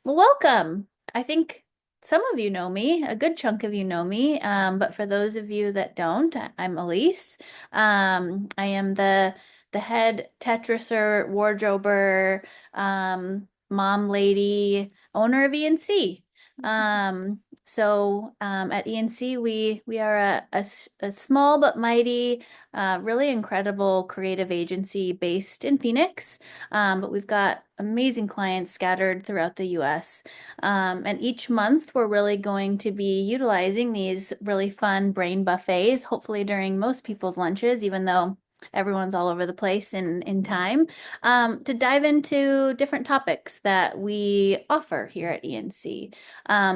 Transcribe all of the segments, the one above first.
Welcome. I think some of you know me, a good chunk of you know me, but for those of you that don't, I'm Elise. I am the head Tetriser, wardrober, mom lady, owner of ENC. At ENC, we are a small but mighty, really incredible creative agency based in Phoenix. But we've got amazing clients scattered throughout the US. And each month, we're really going to be utilizing these really fun brain buffets, hopefully during most people's lunches, even though everyone's all over the place in time, to dive into different topics that we offer here at ENC.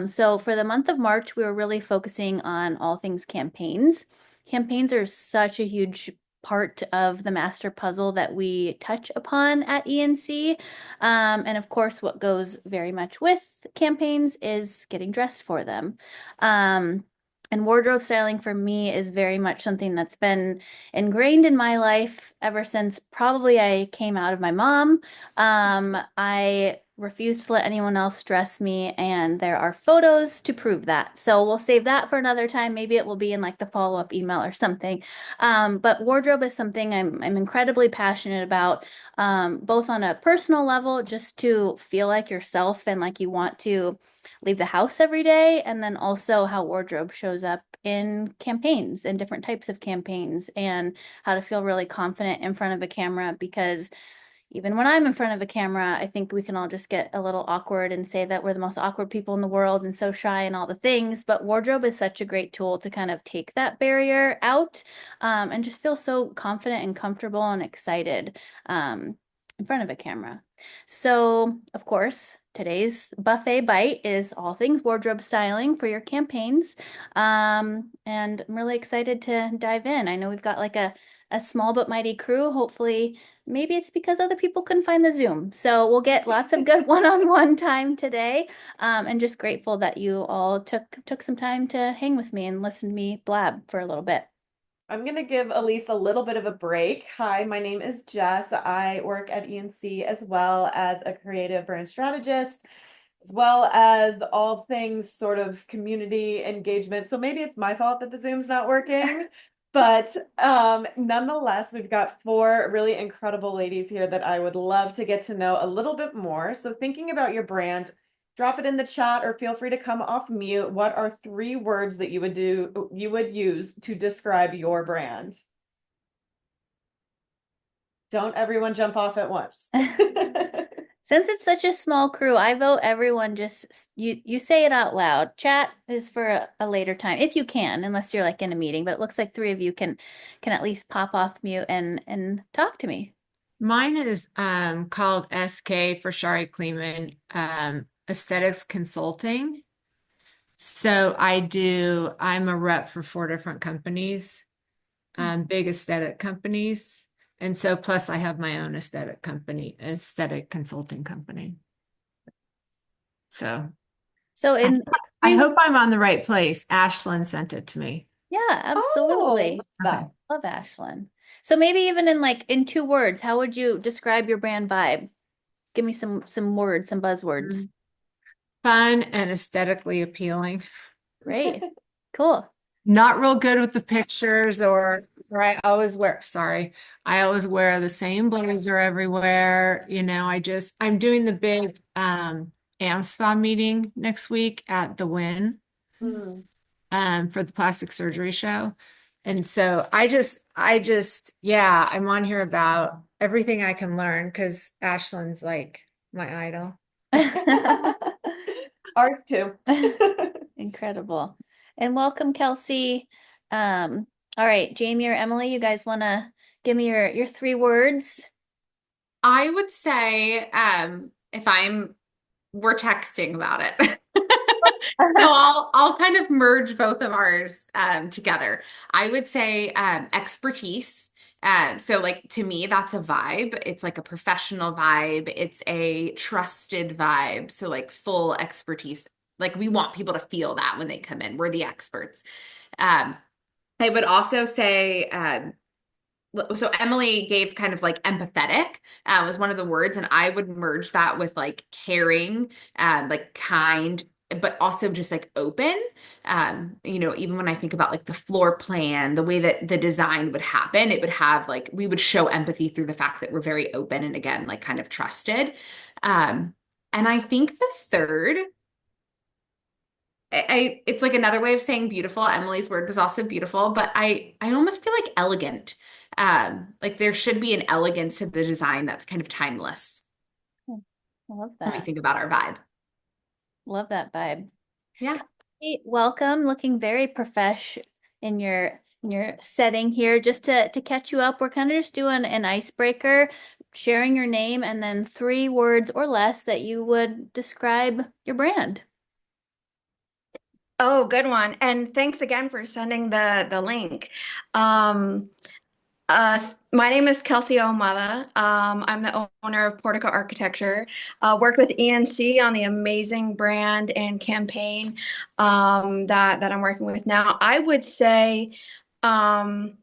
So for the month of March, we were really focusing on all things campaigns. Campaigns are such a huge part of the master puzzle that we touch upon at ENC. And of course, what goes very much with campaigns is getting dressed for them. And wardrobe styling for me is very much something that's been ingrained in my life ever since probably I came out of my mom. I refuse to let anyone else dress me, and there are photos to prove that. So we'll save that for another time. Maybe it will be in like the follow-up email or something. But wardrobe is something I'm incredibly passionate about, both on a personal level, just to feel like yourself and like you want to leave the house every day, and then also how wardrobe shows up in campaigns and different types of campaigns, and how to feel really confident in front of a camera. Because even when I'm in front of a camera, I think we can all just get a little awkward and say that we're the most awkward people in the world and so shy and all the things. But wardrobe is such a great tool to kind of take that barrier out, and just feel so confident and comfortable and excited in front of a camera. So, of course, today's buffet bite is all things wardrobe styling for your campaigns. And I'm really excited to dive in. I know we've got like a small but mighty crew. Hopefully, maybe it's because other people couldn't find the Zoom. So we'll get lots of good one-on-one time today. And just grateful that you all took some time to hang with me and listen to me blab for a little bit. I'm going to give Elise a little bit of a break. Hi, my name is Jess. I work at ENC as well as a creative brand strategist, as well as all things sort of community engagement. So maybe it's my fault that the Zoom's not working. But nonetheless, we've got four really incredible ladies here that I would love to get to know a little bit more. So thinking about your brand, drop it in the chat or feel free to come off mute. What are three words that you would use to describe your brand? Don't everyone jump off at once. Since it's such a small crew, I vote everyone just you say it out loud. Chat is for a later time if you can, unless you're like in a meeting, but it looks like three of you can at least pop off mute and talk to me. Mine is called SK for Shari Kleeman Aesthetics Consulting. I'm a rep for four different companies, big aesthetic companies. And so plus I have my own aesthetic consulting company. So So I, in I three, hope I'm on the right place. Ashlyn sent it to me. yeah, Oh, absolutely. Okay. Love Ashlyn. So maybe even in 2 words, how would you describe your brand vibe? Give me some words, some buzzwords. Fun and aesthetically appealing. Great. Cool. Not real good with the pictures or I always wear the same blazer everywhere. I'm doing the big AmSpa meeting next week at the Win mm. for the plastic surgery show. And so I'm on here about everything I can learn because Ashlyn's like my idol. Ours too. Incredible. And welcome, Kelsey. All right, Jamie or Emily, you guys want to give me your 3 words? I would say, if we're texting about it. So I'll kind of merge both of ours together. I would say expertise. So like to me, that's a vibe. It's like a professional vibe. It's a trusted vibe. So like full expertise. Like we want people to feel that when they come in. We're the experts. Um, I would also say so Emily gave kind of like empathetic was one of the words, and I would merge that with like caring, like kind, but also just like open. Even when I think about like the floor plan, the way that the design would happen, it would have like we would show empathy through the fact that we're very open and again, like kind of trusted. Um, and I think the third it's like another way of saying beautiful. Emily's word was also beautiful, but I almost feel like elegant. Like there should be an elegance to the design that's kind of timeless. I love Let me that. think about our vibe. Love that vibe. Yeah. Hey, welcome. Looking very profesh in your setting here. Just to catch you up, we're kind of just doing an icebreaker, sharing your name and then 3 words or less that you would describe your brand. Oh, good one. And thanks again for sending the link. Um, my name is Kelsey Omada. I'm the owner of Portico Architecture. Worked with ENC on the amazing brand and campaign that I'm working with now. I would say, um,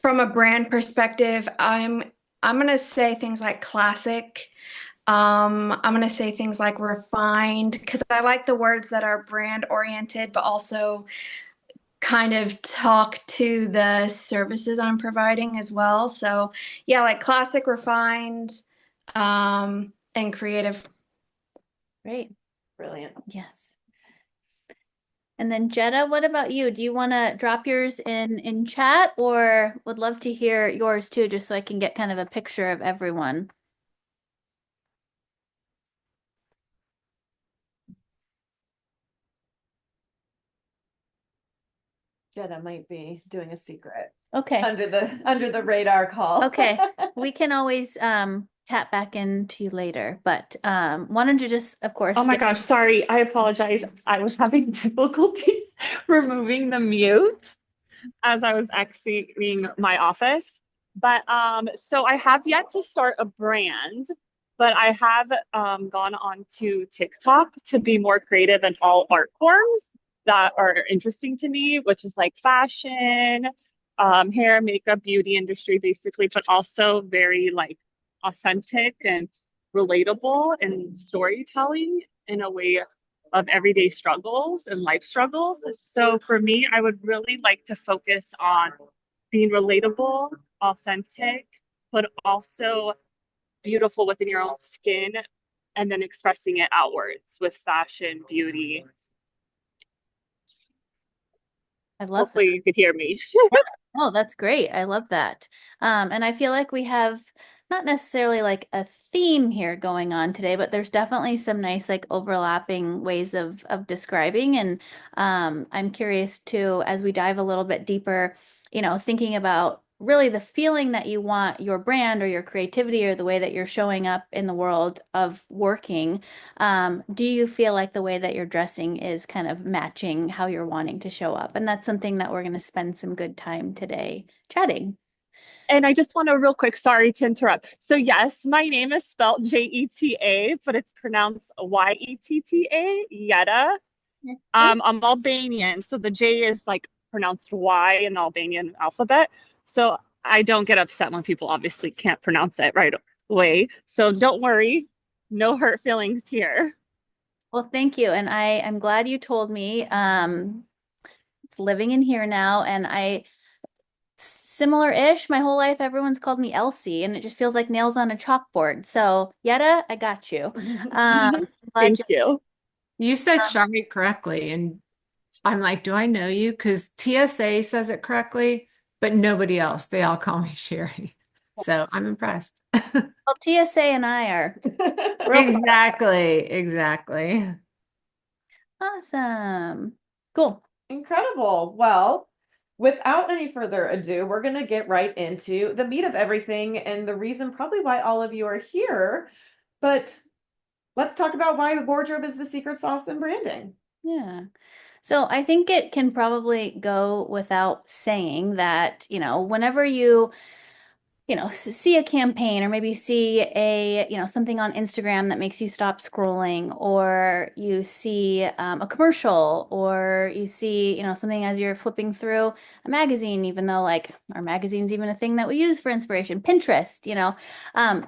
from a brand perspective, I'm gonna say things like classic. I'm going to say things like refined because I like the words that are brand oriented, but also kind of talk to the services I'm providing as well. So, yeah, like classic, refined, and creative. Great. Brilliant. Yes. And then Jetta, what about you? Do you want to drop yours in chat or would love to hear yours too, just so I can get kind of a picture of everyone? Jenna might be doing a secret Okay. under the radar call. Okay. We can always tap back into you later, but wanted to just, of Oh course, my get gosh, sorry. I apologize. I was having difficulties removing the mute as I was exiting my office. But so I have yet to start a brand, but I have gone on to TikTok to be more creative in all art forms that are interesting to me, which is like fashion, hair, makeup, beauty industry, basically, but also very like authentic and relatable and storytelling in a way of everyday struggles and life struggles. So for me, I would really like to focus on being relatable, authentic, but also beautiful within your own skin, and then expressing it outwards with fashion, beauty. I love that. Hopefully you could hear me. Oh, that's great. I love that. And I feel like we have not necessarily like a theme here going on today, but there's definitely some nice like overlapping ways of describing. And I'm curious too, as we dive a little bit deeper, thinking about really the feeling that you want your brand or your creativity or the way that you're showing up in the world of working. Do you feel like the way that you're dressing is kind of matching how you're wanting to show up? And that's something that we're going to spend some good time today chatting. And I just want to real quick, sorry to interrupt. So yes, my name is spelled Jeta, but it's pronounced Yetta, Yetta. I'm Albanian, so the J is like pronounced Y in the Albanian alphabet. So I don't get upset when people obviously can't pronounce it right away. So don't worry, no hurt feelings here. Well, thank you. And I'm glad you told me. It's living in here now, and similar-ish. My whole life, everyone's called me Elsie, and it just feels like nails on a chalkboard. So, Yetta, I got you. Glad Thank you. you. You said Shari correctly, and I'm like, do I know you? Because TSA says it correctly, but nobody else. They all call me Sherry. So I'm impressed. Well, TSA and I are real close. Exactly, exactly. Awesome. Cool. Incredible. Well, without any further ado, we're going to get right into the meat of everything and the reason probably why all of you are here. But let's talk about why wardrobe is the secret sauce in branding. Yeah. So I think it can probably go without saying that, whenever you see a campaign, or maybe you see something on Instagram that makes you stop scrolling, or you see a commercial, or you see, something as you're flipping through a magazine, even though like our magazine's even a thing that we use for inspiration, Pinterest.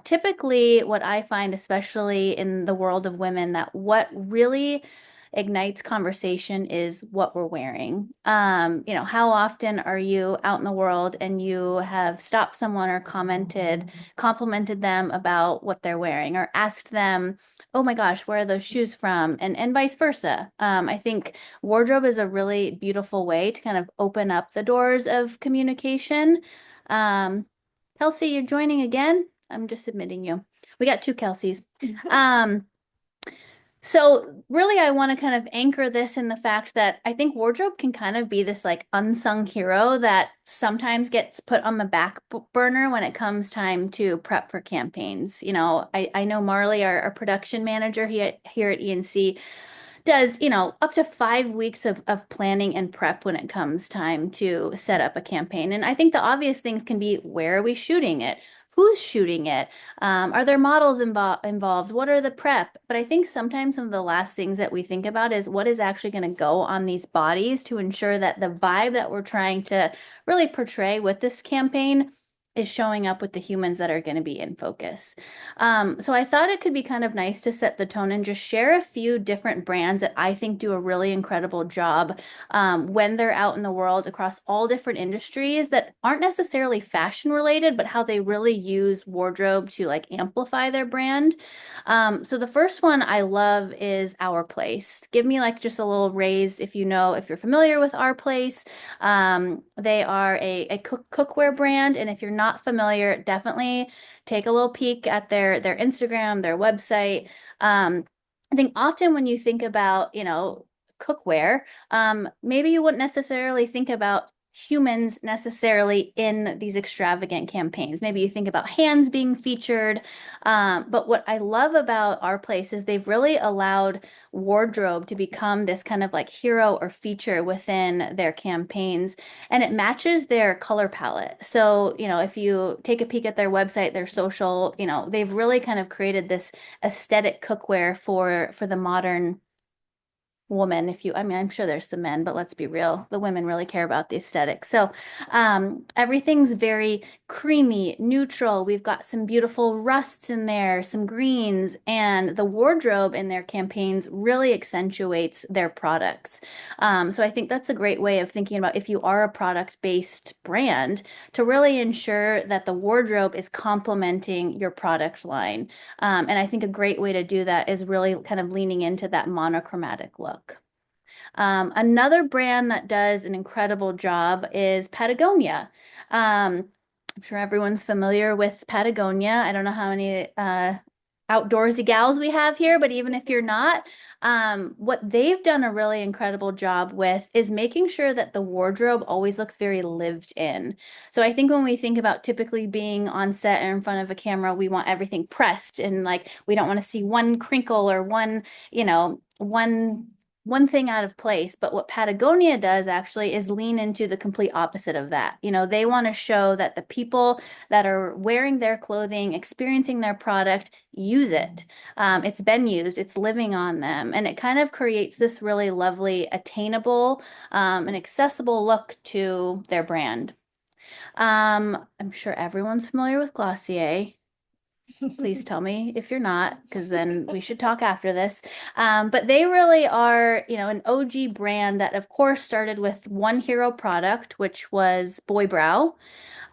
Typically what I find, especially in the world of women, that what really ignites conversation is what we're wearing. How often are you out in the world and you have stopped someone or complimented them about what they're wearing, or asked them, "Oh my gosh, where are those shoes from?" And vice versa. I think wardrobe is a really beautiful way to kind of open up the doors of communication. Um, Kelsey, you're joining again. I'm just admitting you. We got two Kelseys. Um, so really, I want to kind of anchor this in the fact that I think wardrobe can kind of be this like unsung hero that sometimes gets put on the back burner when it comes time to prep for campaigns. I know Marley, our production manager here at ENC, does, up to 5 weeks of planning and prep when it comes time to set up a campaign. And I think the obvious things can be, where are we shooting it? Who's shooting it? Are there models involved? What are the prep? But I think sometimes some of the last things that we think about is what is actually going to go on these bodies to ensure that the vibe that we're trying to really portray with this campaign is showing up with the humans that are going to be in focus. So I thought it could be kind of nice to set the tone and just share a few different brands that I think do a really incredible job when they're out in the world across all different industries that aren't necessarily fashion related, but how they really use wardrobe to like amplify their brand. So the first one I love is Our Place. Give me like just a little raise if if you're familiar with Our Place. They are a cookware brand, and if you're not familiar, definitely take a little peek at their Instagram, their website. I think often when you think about, cookware, maybe you wouldn't necessarily think about humans necessarily in these extravagant campaigns. Maybe you think about hands being featured. But what I love about Our Place is they've really allowed wardrobe to become this kind of like hero or feature within their campaigns, and it matches their color palette. So, if you take a peek at their website, their social, they've really kind of created this aesthetic cookware for the modern woman. I'm sure there's some men, but let's be real, the women really care about the aesthetic. So everything's very creamy, neutral. We've got some beautiful rusts in there, some greens, and the wardrobe in their campaigns really accentuates their products. So I think that's a great way of thinking about, if you are a product-based brand, to really ensure that the wardrobe is complementing your product line. And I think a great way to do that is really kind of leaning into that monochromatic look. Another brand that does an incredible job is Patagonia. I'm sure everyone's familiar with Patagonia. I don't know how many outdoorsy gals we have here, but even if you're not, what they've done a really incredible job with is making sure that the wardrobe always looks very lived in. So I think when we think about typically being on set or in front of a camera, we want everything pressed, and like we don't want to see one crinkle or one thing out of place. But what Patagonia does actually is lean into the complete opposite of that. They want to show that the people that are wearing their clothing, experiencing their product, use it. It's been used, it's living on them, and it kind of creates this really lovely, attainable, and accessible look to their brand. I'm sure everyone's familiar with Glossier. Please tell me if you're not, because then we should talk after this. But they really are, an OG brand that, of course, started with one hero product, which was Boy Brow.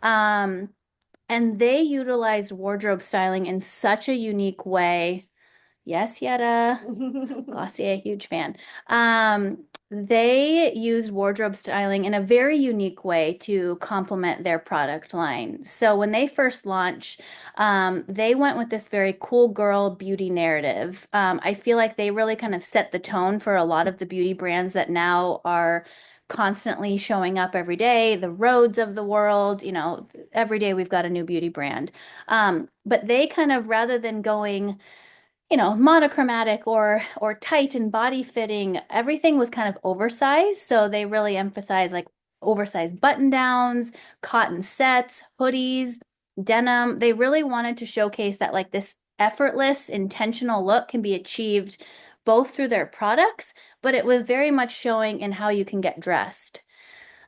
And they utilized wardrobe styling in such a unique way. Yes, Yetta. Glossier, huge fan. They used wardrobe styling in a very unique way to complement their product line. So when they first launched, they went with this very cool girl beauty narrative. I feel like they really kind of set the tone for a lot of the beauty brands that now are constantly showing up every day, the Rhodes of the world, every day we've got a new beauty brand. But they kind of, rather than going monochromatic or tight and body fitting, everything was kind of oversized. So they really emphasize like oversized button downs, cotton sets, hoodies, denim. They really wanted to showcase that like this effortless, intentional look can be achieved both through their products, but it was very much showing in how you can get dressed.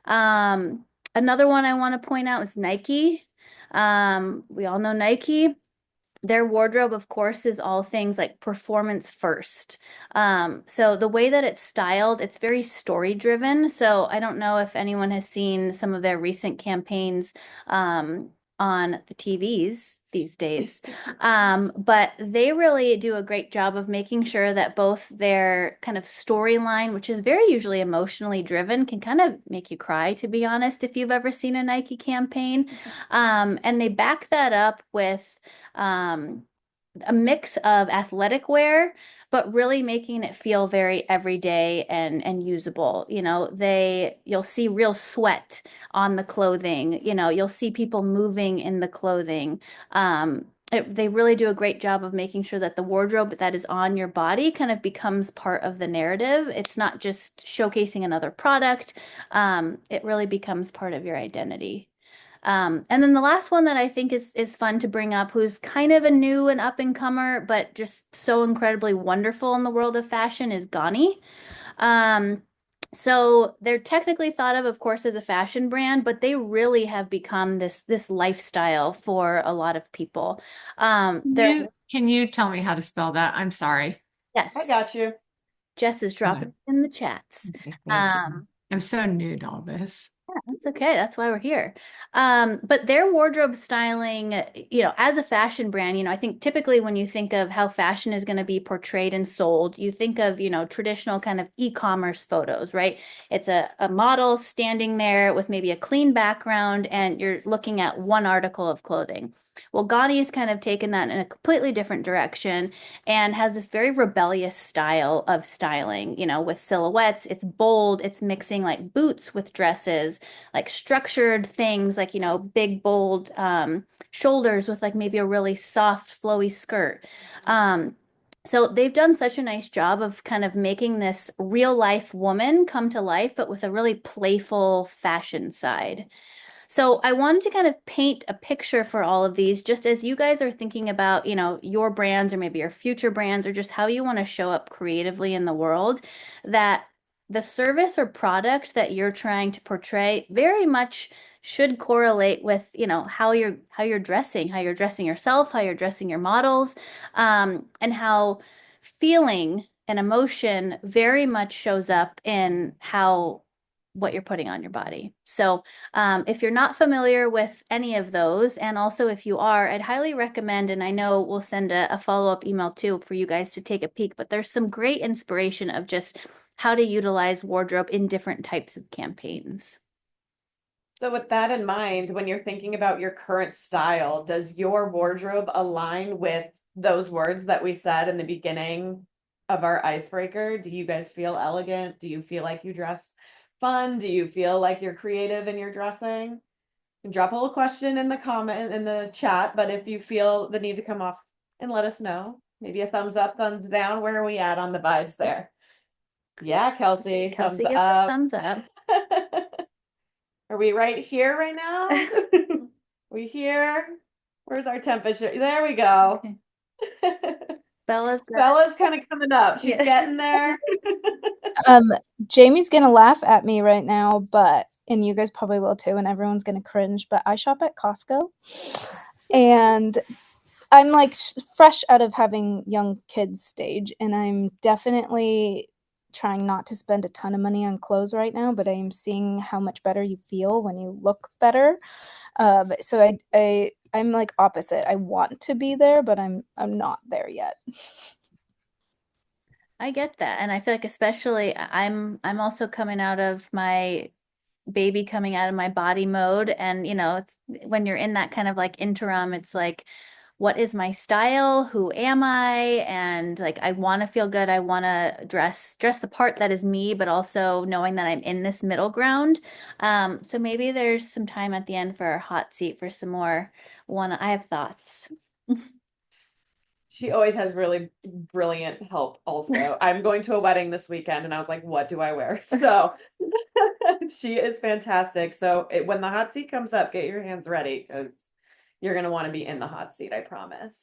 Another one I want to point out is Nike. We all know Nike. Their wardrobe, of course, is all things like performance first. So the way that it's styled, it's very story driven. So I don't know if anyone has seen some of their recent campaigns on the TVs these days. But they really do a great job of making sure that both their kind of storyline, which is very usually emotionally driven, can kind of make you cry, to be honest, if you've ever seen a Nike campaign. And they back that up with a mix of athletic wear, but really making it feel very everyday and usable. You know, you'll see real sweat on the clothing. You know, you'll see people moving in the clothing. They really do a great job of making sure that the wardrobe that is on your body kind of becomes part of the narrative. It's not just showcasing another product. It really becomes part of your identity. And then the last one that I think is fun to bring up, who's kind of a new and up and comer, but just so incredibly wonderful in the world of fashion, is Gani. Um, so they're technically thought of course, as a fashion brand, but they really have become this lifestyle for a lot of people. They're Can you tell me how to spell that? I'm sorry. I yes, got you. Jess is dropping in the chats. Okay, thank you. I'm so new to all this. That's okay. That's why we're here. But their wardrobe styling, you know, as a fashion brand, you know, I think typically when you think of how fashion is going to be portrayed and sold, you think of, you know, traditional kind of e-commerce photos, right? It's a model standing there with maybe a clean background and you're looking at one article of clothing. Well, Gani's kind of taken that in a completely different direction and has this very rebellious style of styling, you know, with silhouettes. It's bold, it's mixing like boots with dresses, like structured things, like, you know, big, bold shoulders with like maybe a really soft, flowy skirt. So they've done such a nice job of kind of making this real life woman come to life, but with a really playful fashion side. So I wanted to kind of paint a picture for all of these, just as you guys are thinking about, you know, your brands or maybe your future brands or just how you want to show up creatively in the world, that the service or product that you're trying to portray very much should correlate with, you know, how you're dressing yourself, how you're dressing your models, and how feeling and emotion very much shows up in how what you're putting on your body. So if you're not familiar with any of those, and also if you are, I'd highly recommend, and I know we'll send a follow-up email too for you guys to take a peek, but there's some great inspiration of just how to utilize wardrobe in different types of campaigns. So with that in mind, when you're thinking about your current style, does your wardrobe align with those words that we said in the beginning of our icebreaker? Do you guys feel elegant? Do you feel like you dress fun? Do you feel like you're creative in your dressing? You can drop a little question in the comment in the chat, but if you feel the need to come off and let us know, maybe a thumbs up, thumbs down, where are we at on the vibes there? Yeah, Kelsey, Kelsey thumbs gives a up. thumbs up. Are we right here right now? We here? Where's our temperature? There we go. Okay. Bella's Bella's kind of coming up. She's Yeah. getting there. Jamie's gonna laugh at me right now, and you guys probably will too, and everyone's gonna cringe, but I shop at Costco. And I'm like fresh out of having young kids stage, and I'm definitely trying not to spend a ton of money on clothes right now, but I am seeing how much better you feel when you look better. So I'm like opposite. I want to be there, but I'm not there yet. I get that. And I feel like especially I'm also coming out of my baby coming out of my body mode. And you know, it's when you're in that kind of like interim, it's like, what is my style? Who am I? And like I want to feel good. I want to dress the part that is me, but also knowing that I'm in this middle ground. So maybe there's some time at the end for a hot seat for some more one. I have thoughts. She always has really brilliant help also. I'm going to a wedding this weekend and I was like, what do I wear? So she is fantastic. So when the hot seat comes up, get your hands ready because you're going to want to be in the hot seat, I promise.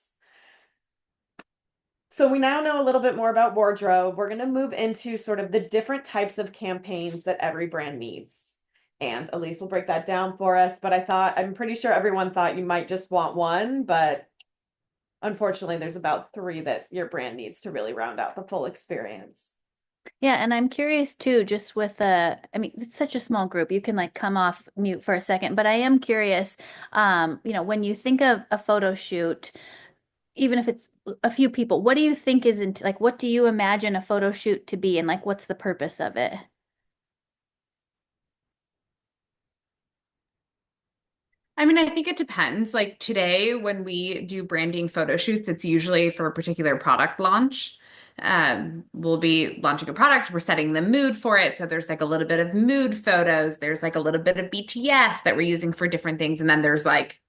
So we now know a little bit more about wardrobe. We're going to move into sort of the different types of campaigns that every brand needs. And Elise will break that down for us. But I'm pretty sure everyone thought you might just want one, but unfortunately, there's about 3 that your brand needs to really round out the full experience. Yeah, and I'm curious too, just with I mean, it's such a small group. You can like come off mute for a second, but I am curious, when you think of a photo shoot, even if it's a few people, what do you think isn't like, what do you imagine a photo shoot to be, and like, what's the purpose of it? I mean, I think it depends. Like today, when we do branding photo shoots, it's usually for a particular product launch. We'll be launching a product, we're setting the mood for it. So there's like a little bit of mood photos, there's like a little bit of BTS that we're using for different things. And then there's like,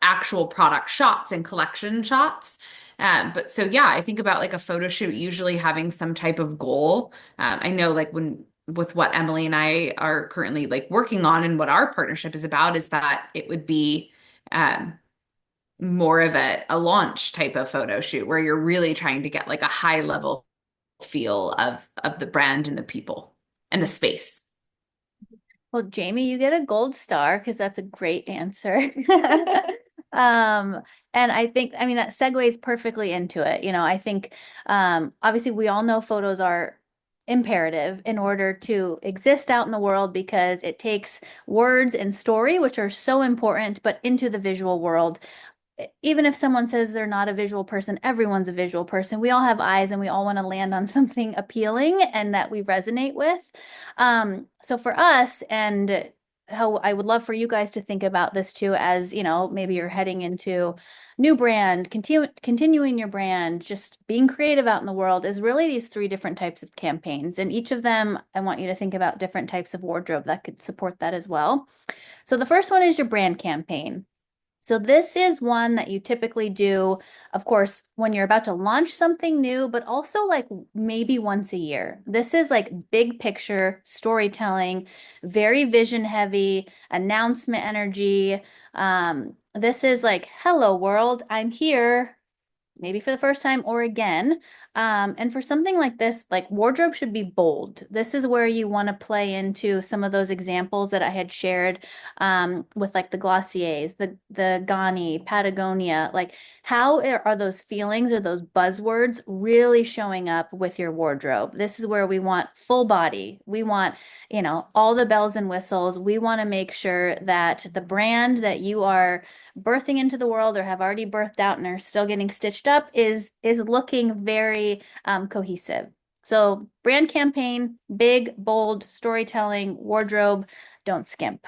actual product shots and collection shots. But so yeah, I think about like a photo shoot usually having some type of goal. I know like with what Emily and I are currently like working on and what our partnership is about is that it would be um, more of a launch type of photo shoot where you're really trying to get like a high level feel of the brand and the people and the space. Well, Jamie, you get a gold star because that's a great answer. And I mean, that segues perfectly into it. I think, obviously we all know photos are imperative in order to exist out in the world because it takes words and story, which are so important, but into the visual world. Even if someone says they're not a visual person, everyone's a visual person. We all have eyes and we all want to land on something appealing and that we resonate with. So for us, and how I would love for you guys to think about this too, as maybe you're heading into new brand, continuing your brand, just being creative out in the world, is really these 3 different types of campaigns. And each of them, I want you to think about different types of wardrobe that could support that as well. So the first one is your brand campaign. So this is one that you typically do, of course, when you're about to launch something new, but also like maybe once a year. This is like big picture storytelling, very vision heavy, announcement energy. This is like, hello world, I'm here, maybe for the first time or again. And for something like this, like wardrobe should be bold. This is where you want to play into some of those examples that I had shared with like the Glossiers, the Ganni, Patagonia. Like, how are those feelings or those buzzwords really showing up with your wardrobe? This is where we want full body. We want, all the bells and whistles. We want to make sure that the brand that you are birthing into the world or have already birthed out and are still getting stitched up is looking very cohesive. So brand campaign, big, bold storytelling, wardrobe, don't skimp.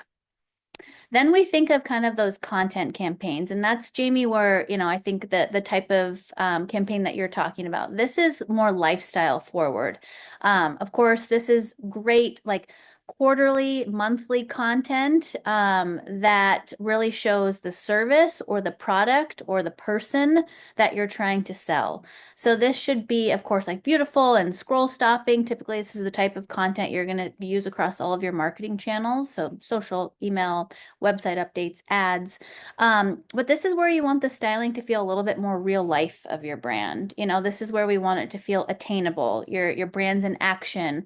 Then we think of kind of those content campaigns, and that's, Jamie, where, I think that the type of campaign that you're talking about, this is more lifestyle forward. Of course, this is great, like quarterly, monthly content that really shows the service or the product or the person that you're trying to sell. So this should be, of course, like beautiful and scroll stopping. Typically, this is the type of content you're going to use across all of your marketing channels. So social, email, website updates, ads. But this is where you want the styling to feel a little bit more real life of your brand. This is where we want it to feel attainable. Your brand's in action.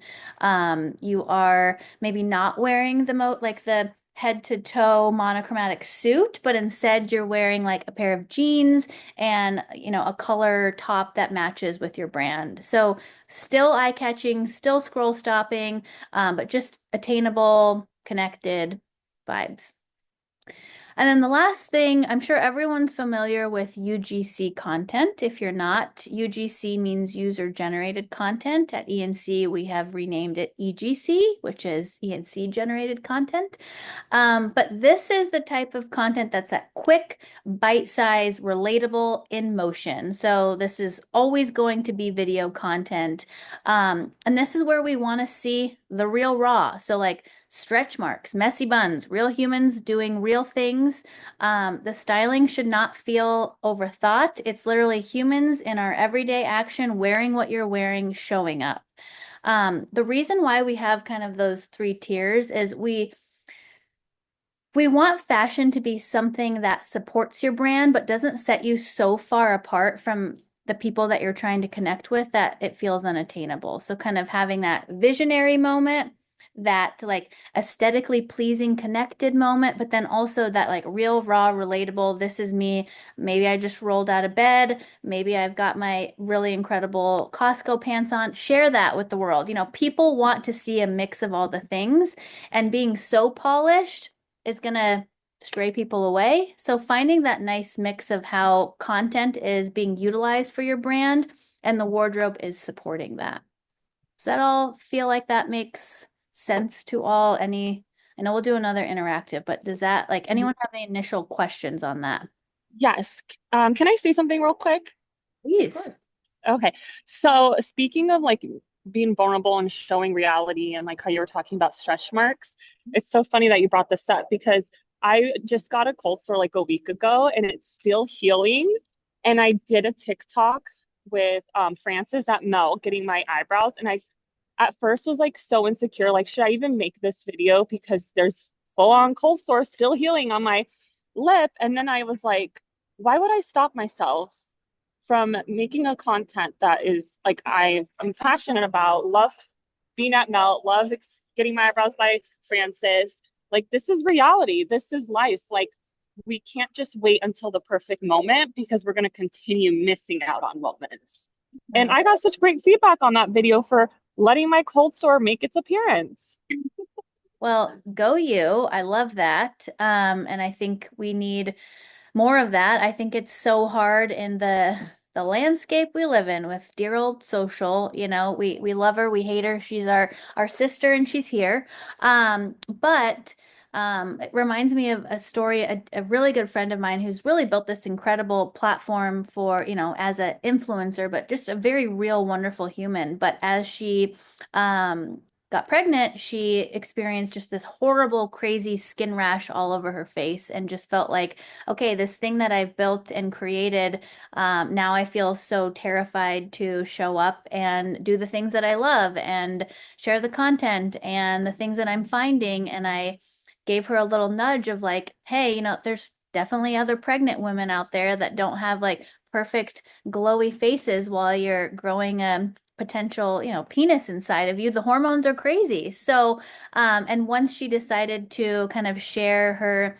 You are maybe not wearing the head to toe monochromatic suit, but instead you're wearing like a pair of jeans and a color top that matches with your brand. So still eye-catching, still scroll stopping, but just attainable, connected vibes. And then the last thing, I'm sure everyone's familiar with UGC content. If you're not, UGC means user generated content. At ENC, we have renamed it EGC, which is ENC generated content. But this is the type of content that's that quick, bite-sized, relatable, in motion. So this is always going to be video content. And this is where we want to see the real raw. So like stretch marks, messy buns, real humans doing real things. The styling should not feel overthought. It's literally humans in our everyday action, wearing what you're wearing, showing up. The reason why we have kind of those 3 tiers is We want fashion to be something that supports your brand, but doesn't set you so far apart from the people that you're trying to connect with that it feels unattainable. So, kind of having that visionary moment, that like aesthetically pleasing, connected moment, but then also that like real, raw, relatable, this is me. Maybe I just rolled out of bed. Maybe I've got my really incredible Costco pants on. Share that with the world. People want to see a mix of all the things, and being so polished is going to stray people away. So finding that nice mix of how content is being utilized for your brand and the wardrobe is supporting that. Does that all feel like that makes sense to all? I know we'll do another interactive, but does that, like, anyone have any initial questions on that? Yes. Can I say something real quick? Of Please. course. Okay. So speaking of like being vulnerable and showing reality and like how you were talking about stretch marks, it's so funny that you brought this up because I just got a cold sore like a week ago and it's still healing. And I did a TikTok with Frances at Melt getting my eyebrows. And I at first was like so insecure, like, should I even make this video? Because there's full on cold sore still healing on my lip. And then I was like, why would I stop myself from making a content that is like I'm passionate about, love being at Melt, love getting my eyebrows by Francis. Like this is reality. This is life. Like we can't just wait until the perfect moment because we're going to continue missing out on moments. And I got such great feedback on that video for letting my cold sore make its appearance. Well, go you. I love that. And I think we need more of that. I think it's so hard in the landscape we live in with dear old social. We love her, we hate her. She's our sister and she's here. But it reminds me of a story, a really good friend of mine who's really built this incredible platform for, as an influencer, but just a very real, wonderful human. But as she got pregnant, she experienced just this horrible, crazy skin rash all over her face and just felt like, okay, this thing that I've built and created, now I feel so terrified to show up and do the things that I love and share the content and the things that I'm finding. And I gave her a little nudge of like, hey, there's definitely other pregnant women out there that don't have like perfect glowy faces while you're growing a potential, penis inside of you. The hormones are crazy. So, and once she decided to kind of share her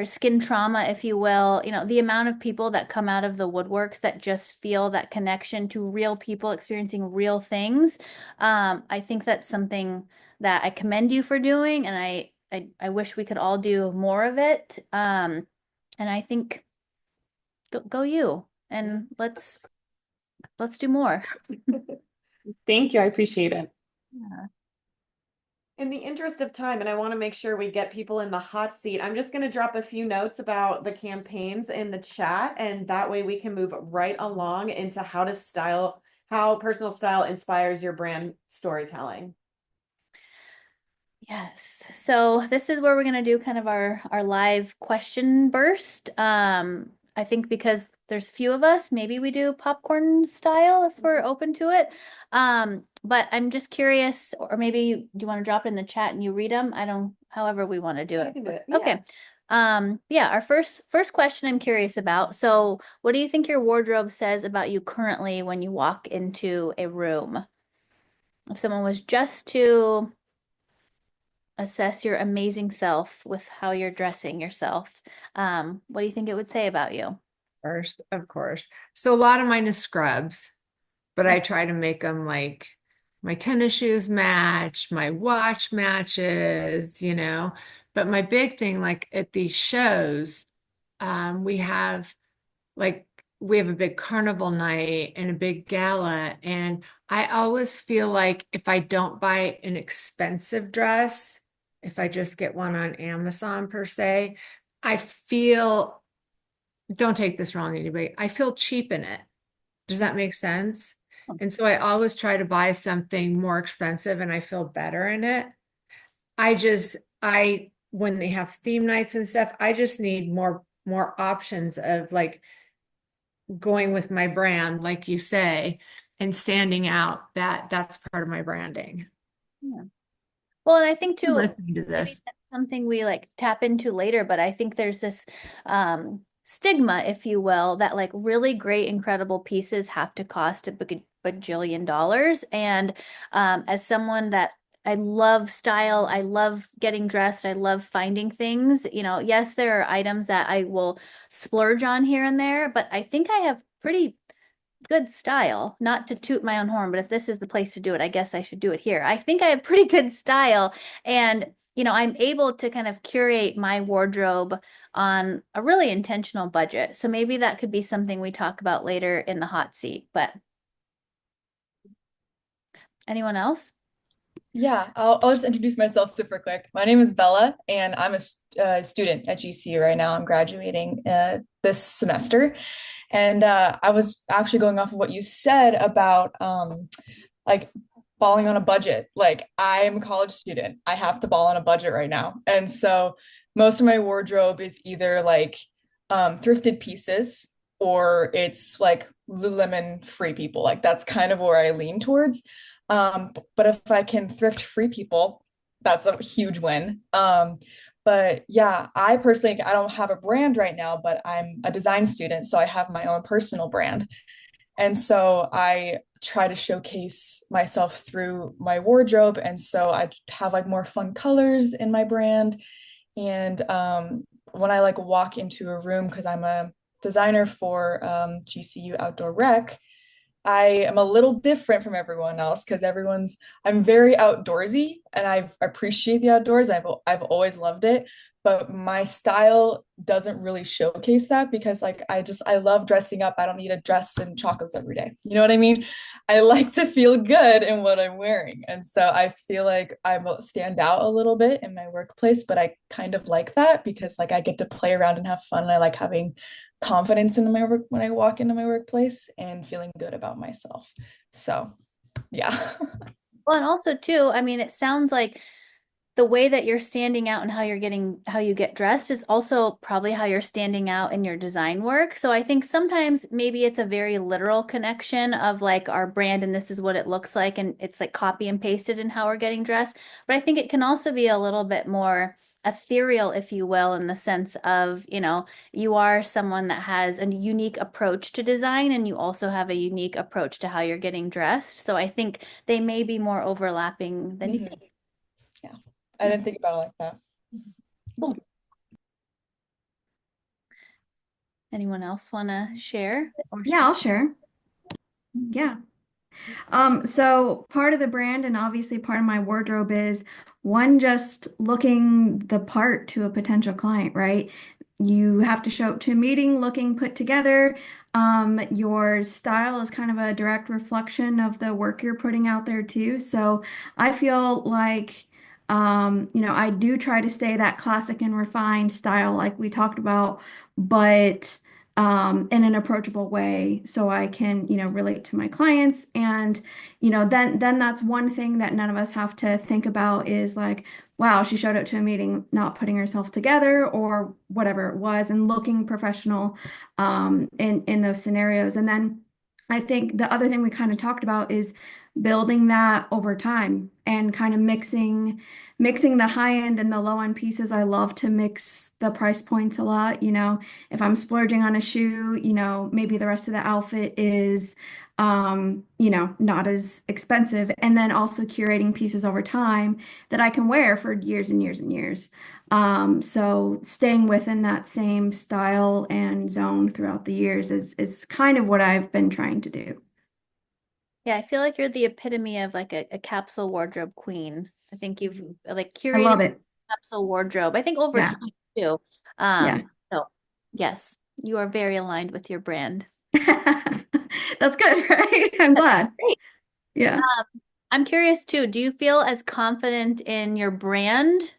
skin trauma, if you will, the amount of people that come out of the woodworks that just feel that connection to real people experiencing real things. I think that's something that I commend you for doing, and I wish we could all do more of it. And I think go you, and let's do more. Thank you. I appreciate it. Yeah. In the interest of time, and I want to make sure we get people in the hot seat, I'm just going to drop a few notes about the campaigns in the chat, and that way we can move right along into how personal style inspires your brand storytelling. Yes. So this is where we're going to do kind of our live question burst. I think because there's few of us, maybe we do popcorn style if we're open to it. But I'm just curious, or maybe do you want to drop it in the chat and you read them? However we want to do I it. can do it. Okay. Yeah, our first question I'm curious about. So, what do you think your wardrobe says about you currently when you walk into a room? If someone was just to assess your amazing self with how you're dressing yourself, what do you think it would say about you? First, of course. So a lot of mine is scrubs, but I try to make them like my tennis shoes match, my watch matches. But my big thing, like at these shows, we have like we have a big carnival night and a big gala, and I always feel like if I don't buy an expensive dress, if I just get one on Amazon per se, I feel, don't take this wrong, anybody, I feel cheap in it. Does that make sense? And so I always try to buy something more expensive and I feel better in it. When they have theme nights and stuff, I just need more options of like going with my brand, like you say, and standing out. That's part of my branding. Yeah. Well, and I think I'm too, listening to maybe this. something we like tap into later, but I think there's this stigma, if you will, that like really great, incredible pieces have to cost a bajillion dollars. And as someone that I love style, I love getting dressed, I love finding things, you know, yes, there are items that I will splurge on here and there, but I think I have pretty good style. Not to toot my own horn, but if this is the place to do it, I guess I should do it here. I think I have pretty good style. And, you know, I'm able to kind of curate my wardrobe on a really intentional budget. So maybe that could be something we talk about later in the hot seat. But anyone else? Yeah, I'll just introduce myself super quick. My name is Bella, and I'm a student at GCU right now. I'm graduating this semester. And I was actually going off of what you said about like balling on a budget. Like I'm a college student. I have to ball on a budget right now. And so most of my wardrobe is either like thrifted pieces or it's like Lululemon free people. Like that's kind of where I lean towards. But if I can thrift free people, that's a huge win. But yeah, I personally, I don't have a brand right now, but I'm a design student, so I have my own personal brand. And so I try to showcase myself through my wardrobe. And so I have like more fun colors in my brand. And when I like walk into a room, because I'm a designer for GCU Outdoor Rec, I am a little different from everyone else because I'm very outdoorsy and I appreciate the outdoors. I've always loved it, but my style doesn't really showcase that because like I love dressing up. I don't need to dress in chocolates every day. You know what I mean? I like to feel good in what I'm wearing. And so I feel like I stand out a little bit in my workplace, but I kind of like that because like I get to play around and have fun. And I like having confidence in my work when I walk into my workplace and feeling good about myself. So, yeah. Well, and also too, I mean, it sounds like the way that you're standing out and how you get dressed is also probably how you're standing out in your design work. So I think sometimes maybe it's a very literal connection of like our brand and this is what it looks like and it's like copy and pasted in how we're getting dressed. But I think it can also be a little bit more ethereal, if you will, in the sense of, you know, you are someone that has a unique approach to design and you also have a unique approach to how you're getting dressed. So I think they may be more overlapping than you Mhm. think. Yeah. I didn't think about it like that. Cool. Anyone else want to share? Yeah, I'll share. Yeah. So part of the brand and obviously part of my wardrobe is one, just looking the part to a potential client, right? You have to show up to a meeting looking put together. Your style is kind of a direct reflection of the work you're putting out there too. So I feel like, I do try to stay that classic and refined style like we talked about, but in an approachable way so I can, relate to my clients. And, then that's one thing that none of us have to think about is like, wow, she showed up to a meeting not putting herself together or whatever it was and looking professional in those scenarios. And then I think the other thing we kind of talked about is building that over time and kind of mixing the high end and the low end pieces. I love to mix the price points a lot. If I'm splurging on a shoe, maybe the rest of the outfit is, not as expensive. And then also curating pieces over time that I can wear for years and years and years. So staying within that same style and zone throughout the years is kind of what I've been trying to do. Yeah, I feel like you're the epitome of like a capsule wardrobe queen. I think you've like I curated love it. capsule wardrobe. I think over Yeah. time too. Yeah. So yes, you are very aligned with your brand. That's good, right? I'm glad. Great. Yeah. I'm curious too, do you feel as confident in your brand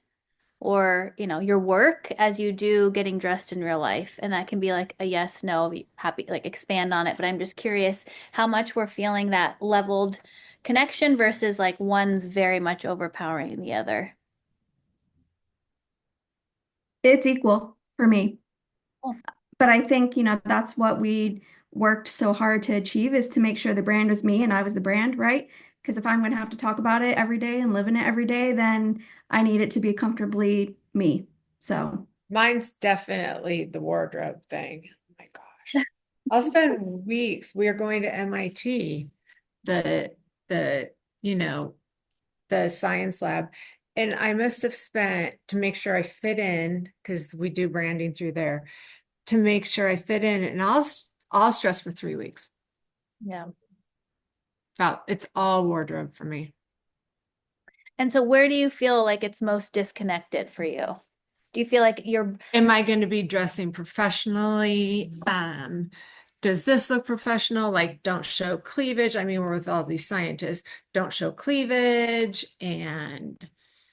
or, you know, your work as you do getting dressed in real life? And that can be like a yes, no, happy, like expand on it. But I'm just curious how much we're feeling that leveled connection versus like one's very much overpowering the other. It's equal for me. Cool. But I think, that's what we worked so hard to achieve is to make sure the brand was me and I was the brand, right? Because if I'm going to have to talk about it every day and live in it every day, then I need it to be comfortably me. So Mine's definitely the wardrobe thing. Oh my gosh. I'll spend weeks. We are going to MIT, the, you know, the science lab. And I must have spent to make sure I fit in, because we do branding through there, to make sure I fit in, and I'll stress for 3 weeks. Yeah. It's all wardrobe for me. And so where do you feel like it's most disconnected for you? Do you feel like you're Am I going to be dressing professionally? Does this look professional? Like, don't show cleavage. I mean, we're with all these scientists. Don't show cleavage and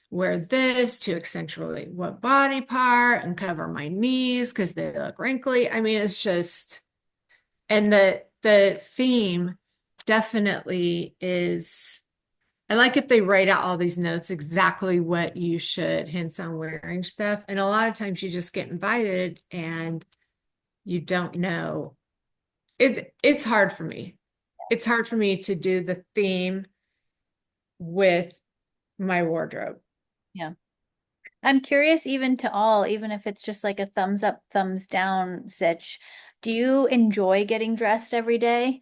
wear this to accentuate what body part and cover my knees because they look wrinkly. I mean, it's just, and the theme definitely is. I like if they write out all these notes exactly what you should, hints on wearing stuff. And a lot of times you just get invited and you don't know. It's hard for me. It's hard for me to do the theme with my wardrobe. Yeah. I'm curious even to all, even if it's just like a thumbs up, thumbs down sitch. Do you enjoy getting dressed every day?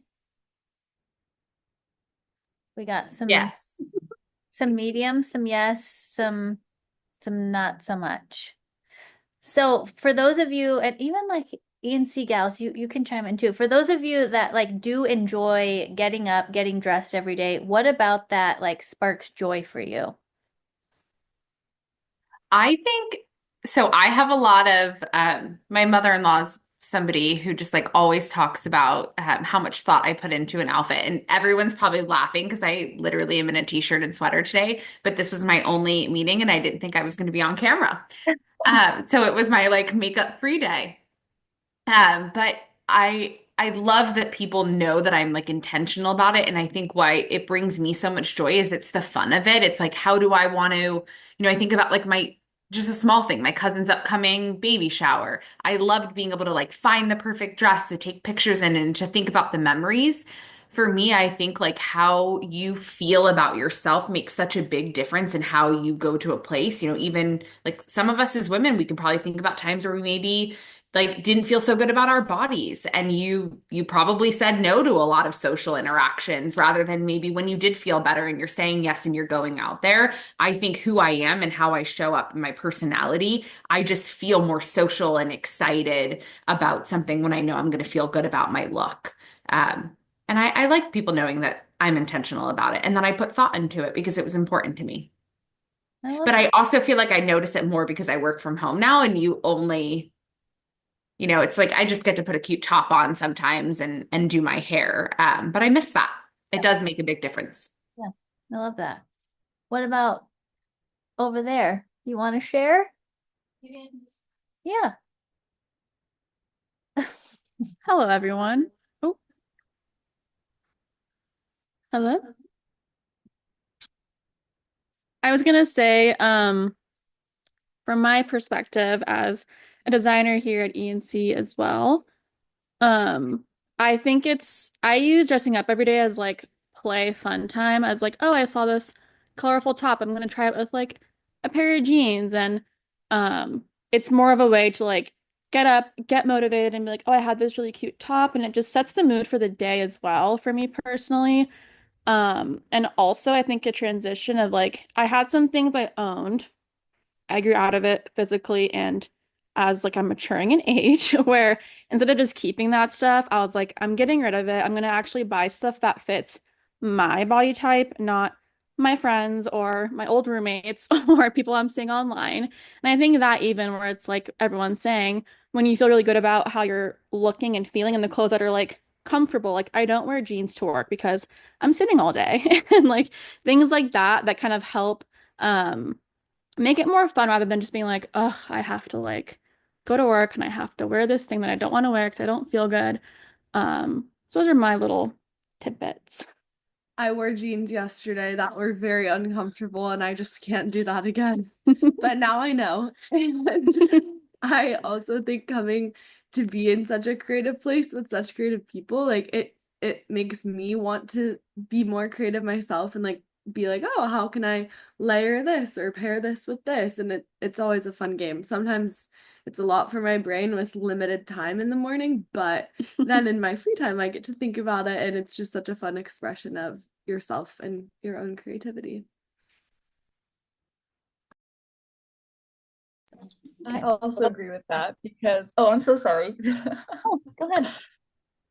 We got Yes. some medium, some yes, some not so much. So for those of you, and even like ENC gals, you can chime in too. For those of you that like do enjoy getting up, getting dressed every day, what about that like sparks joy for you? I think so. I have a lot of my mother-in-law's somebody who just like always talks about how much thought I put into an outfit. And everyone's probably laughing because I literally am in a t-shirt and sweater today, but this was my only meeting and I didn't think I was going to be on camera. So it was my like makeup free day. But I love that people know that I'm like intentional about it. And I think why it brings me so much joy is it's the fun of it. It's like, how do I want to, I think about like my just a small thing, my cousin's upcoming baby shower. I loved being able to like find the perfect dress to take pictures in and to think about the memories. For me, I think like how you feel about yourself makes such a big difference in how you go to a place. Even like some of us as women, we can probably think about times where we maybe like didn't feel so good about our bodies and you probably said no to a lot of social interactions rather than maybe when you did feel better and you're saying yes and you're going out there. I think who I am and how I show up in my personality, I just feel more social and excited about something when I know I'm going to feel good about my look. And I like people knowing that I'm intentional about it and that I put thought into it because it was important to me. I love But I also feel like I notice it more because I work from home now and you only it's like I just get to put a cute top on sometimes and do my hair. But I miss that. It does make a big difference. Yeah, I love that. What about over there? You want to share? Yeah. Hello, everyone. Oh, hello. I was gonna say, from my perspective as a designer here at ENC as well, um, I think I use dressing up every day as like play fun time, as like, oh, I saw this colorful top. I'm gonna try it with like a pair of jeans, and it's more of a way to like get up, get motivated, and be like, oh, I had this really cute top, and it just sets the mood for the day as well for me personally. And also I think a transition of like I had some things I owned. I grew out of it physically and as like I'm maturing in age where instead of just keeping that stuff, I was like, I'm getting rid of it. I'm gonna actually buy stuff that fits my body type, not my friends or my old roommates or people I'm seeing online. And I think that even where it's like everyone's saying, when you feel really good about how you're looking and feeling in the clothes that are like comfortable, like I don't wear jeans to work because I'm sitting all day and like things like that that kind of help make it more fun rather than just being like, ugh, I have to like go to work and I have to wear this thing that I don't want to wear because I don't feel good. So those are my little tidbits. I wore jeans yesterday that were very uncomfortable, and I just can't do that again. But now I know. And I also think coming to be in such a creative place with such creative people, like it makes me want to be more creative myself and like be like, oh, how can I layer this or pair this with this? And it's always a fun game. Sometimes it's a lot for my brain with limited time in the morning, but then in my free time, I get to think about it, and it's just such a fun expression of yourself and your own creativity. I also agree with that because, oh, I'm so sorry. Oh, go ahead.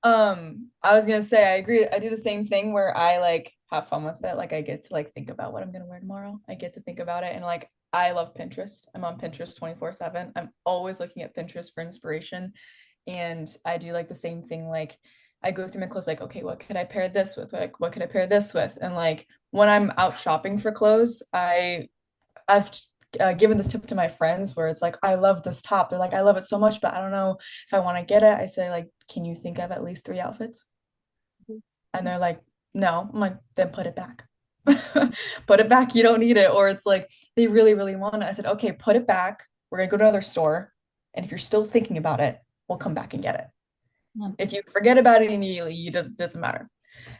I was gonna say I agree. I do the same thing where I like have fun with it. Like I get to like think about what I'm gonna wear tomorrow. I get to think about it and like I love Pinterest. I'm on Pinterest 24/7. I'm always looking at Pinterest for inspiration. And I do like the same thing. Like I go through my clothes, like, okay, what could I pair this with? Like, what could I pair this with? And like when I'm out shopping for clothes, I've given this tip to my friends where it's like, I love this top. They're like, I love it so much, but I don't know if I want to get it. I say, like, can you think of at least 3 outfits? And they're like, no. I'm like, then put it back. Put it back. You don't need it. Or it's like, they really, really want it. I said, okay, put it back. We're going to go to another store. And if you're still thinking about it, we'll come back and get it. Yeah. If you forget about it immediately, it doesn't matter.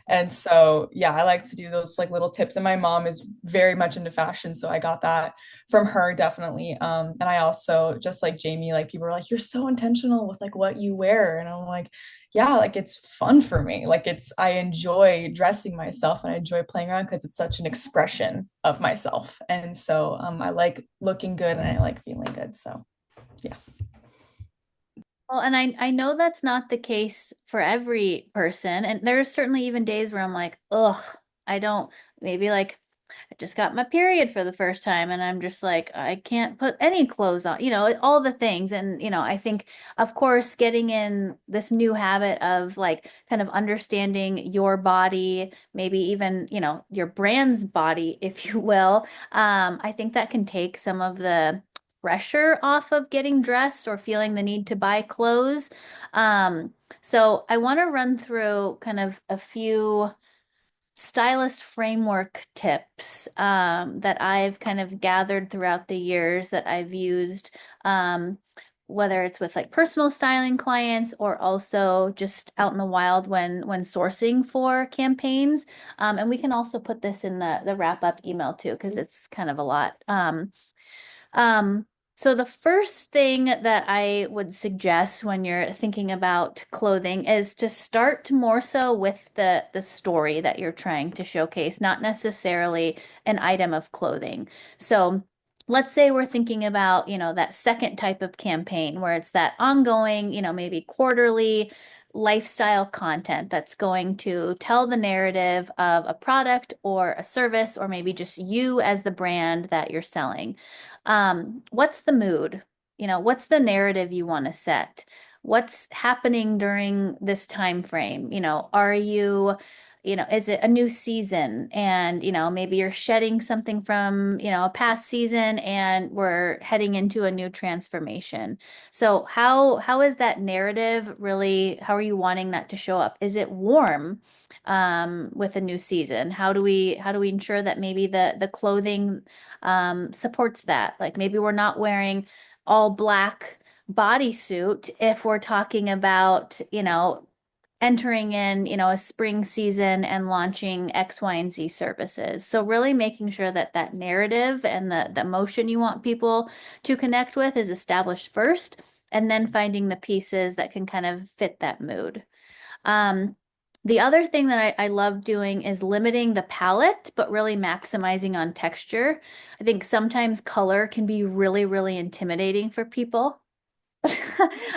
And so, yeah, I like to do those like little tips. And my mom is very much into fashion, so I got that from her definitely. And I also just like Jamie, like people are like, you're so intentional with like what you wear, and I'm like, yeah, like it's fun for me. Like I enjoy dressing myself and I enjoy playing around because it's such an expression of myself. And so, I like looking good and I like feeling good. So, yeah. Well, and I know that's not the case for every person. And there's certainly even days where I'm like, ugh, I don't, maybe like I just got my period for the first time and I'm just like, I can't put any clothes on, all the things. And, I think, of course, getting in this new habit of like kind of understanding your body, maybe even, your brand's body, if you will, I think that can take some of the pressure off of getting dressed or feeling the need to buy clothes. So I want to run through kind of a few stylist framework tips that I've kind of gathered throughout the years that I've used, whether it's with like personal styling clients or also just out in the wild when sourcing for campaigns. And we can also put this in the wrap up email too, because it's kind of a lot. Um, so the first thing that I would suggest when you're thinking about clothing is to start more so with the story that you're trying to showcase, not necessarily an item of clothing. So let's say we're thinking about, that second type of campaign where it's that ongoing, maybe quarterly lifestyle content that's going to tell the narrative of a product or a service, or maybe just you as the brand that you're selling. What's the mood? What's the narrative you want to set? What's happening during this time frame? Are you, is it a new season? And, maybe you're shedding something from, a past season and we're heading into a new transformation. So how is that narrative really, how are you wanting that to show up? Is it warm? With a new season? How do we ensure that maybe the clothing supports that? Like maybe we're not wearing all black bodysuit if we're talking about, entering in, a spring season and launching X, Y, and Z services. So really making sure that that narrative and the emotion you want people to connect with is established first, and then finding the pieces that can kind of fit that mood. Um, the other thing that I love doing is limiting the palette, but really maximizing on texture. I think sometimes color can be really, really intimidating for people.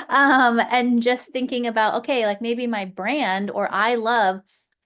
And just thinking about, okay, like maybe my brand or I love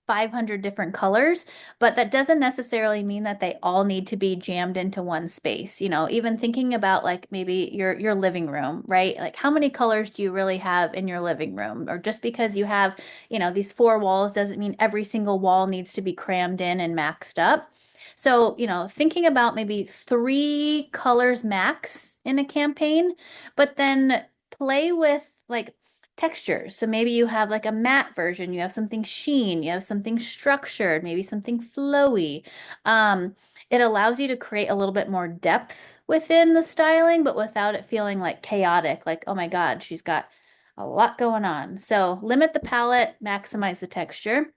500 different colors, but that doesn't necessarily mean that they all need to be jammed into one space. Even thinking about like maybe your living room, right? Like how many colors do you really have in your living room? Or just because you have, these four walls doesn't mean every single wall needs to be crammed in and maxed up. So, thinking about maybe 3 colors max in a campaign, but then play with like textures. So maybe you have like a matte version, you have something sheen, you have something structured, maybe something flowy. It allows you to create a little bit more depth within the styling, but without it feeling like chaotic, like, oh my God, she's got a lot going on. So limit the palette, maximize the texture.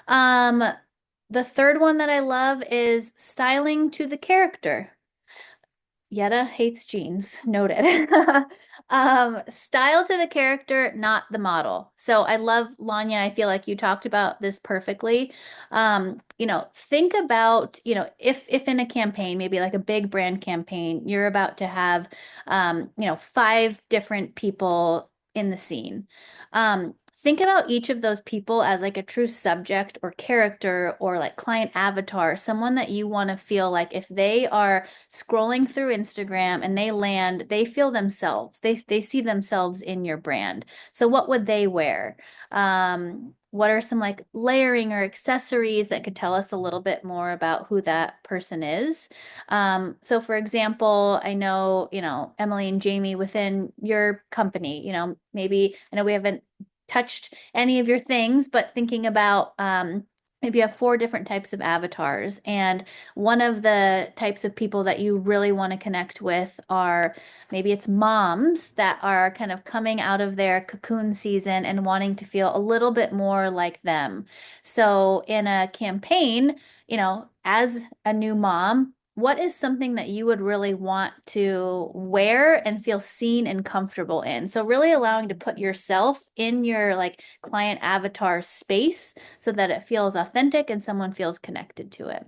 Um, The third one that I love is styling to the character. Yetta hates jeans. Noted. Style to the character, not the model. So I love Lanya. I feel like you talked about this perfectly. Think about, if in a campaign, maybe like a big brand campaign, you're about to have, 5 different people in the scene. Think about each of those people as like a true subject or character or like client avatar, someone that you want to feel like if they are scrolling through Instagram and they land, they feel themselves. They see themselves in your brand. So what would they wear? What are some like layering or accessories that could tell us a little bit more about who that person is? So for example, I know, Emily and Jamie within your company, maybe I know we haven't touched any of your things, but thinking about maybe you have 4 different types of avatars. And one of the types of people that you really want to connect with are maybe it's moms that are kind of coming out of their cocoon season and wanting to feel a little bit more like them. So in a campaign, as a new mom, what is something that you would really want to wear and feel seen and comfortable in? So really allowing to put yourself in your like client avatar space so that it feels authentic and someone feels connected to it.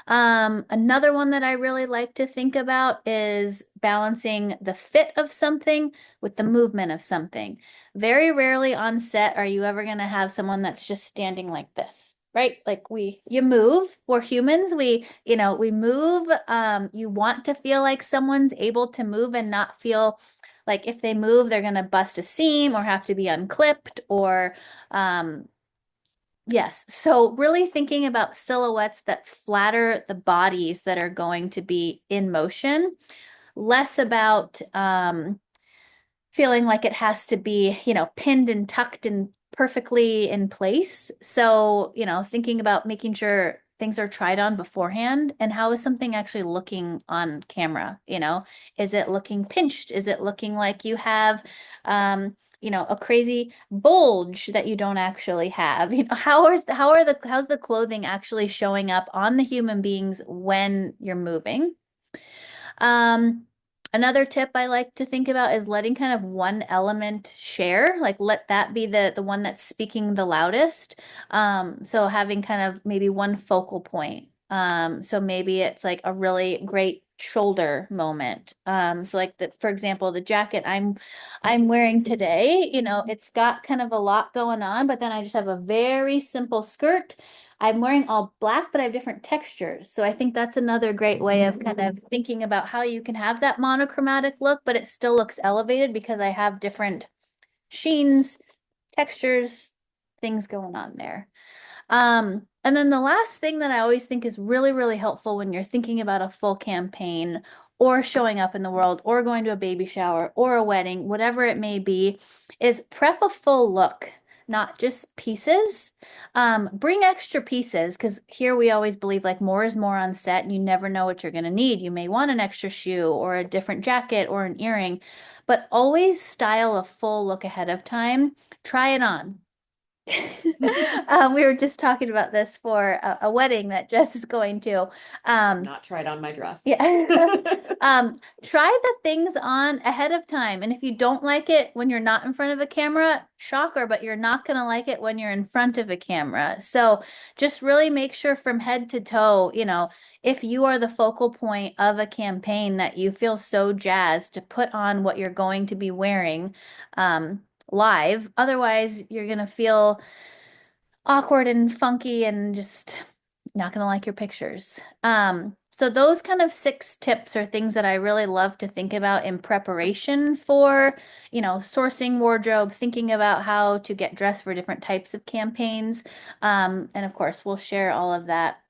Another one that I really like to think about is balancing the fit of something with the movement of something. Very rarely on set are you ever going to have someone that's just standing like this, right? Like you move, we're humans, we move. You want to feel like someone's able to move and not feel like if they move, they're going to bust a seam or have to be unclipped or, yes. So really thinking about silhouettes that flatter the bodies that are going to be in motion, less about feeling like it has to be, pinned and tucked and perfectly in place. So, thinking about making sure things are tried on beforehand and how is something actually looking on camera? Is it looking pinched? Is it looking like you have a crazy bulge that you don't actually have? How's the clothing actually showing up on the human beings when you're moving? Um, Another tip I like to think about is letting kind of one element share, like let that be the one that's speaking the loudest. So having kind of maybe one focal point. So maybe it's like a really great shoulder moment. So like for example, the jacket I'm wearing today, it's got kind of a lot going on, but then I just have a very simple skirt. I'm wearing all black, but I have different textures. So I think that's another great way of kind of thinking about how you can have that monochromatic look, but it still looks elevated because I have different sheens, textures, things going on there. And then the last thing that I always think is really, really helpful when you're thinking about a full campaign or showing up in the world or going to a baby shower or a wedding, whatever it may be, is prep a full look, not just pieces. Bring extra pieces because here we always believe like more is more on set and you never know what you're going to need. You may want an extra shoe or a different jacket or an earring, but always style a full look ahead of time. Try it on. We were just talking about this for a wedding that Jess is going to. Not tried on my dress. Yeah. Try the things on ahead of time. And if you don't like it when you're not in front of a camera, shocker, but you're not going to like it when you're in front of a camera. So just really make sure from head to toe, if you are the focal point of a campaign that you feel so jazzed to put on what you're going to be wearing live. Otherwise, you're going to feel awkward and funky and just not going to like your pictures. So those kind of 6 tips are things that I really love to think about in preparation for, sourcing wardrobe, thinking about how to get dressed for different types of campaigns. And of course, we'll share all of that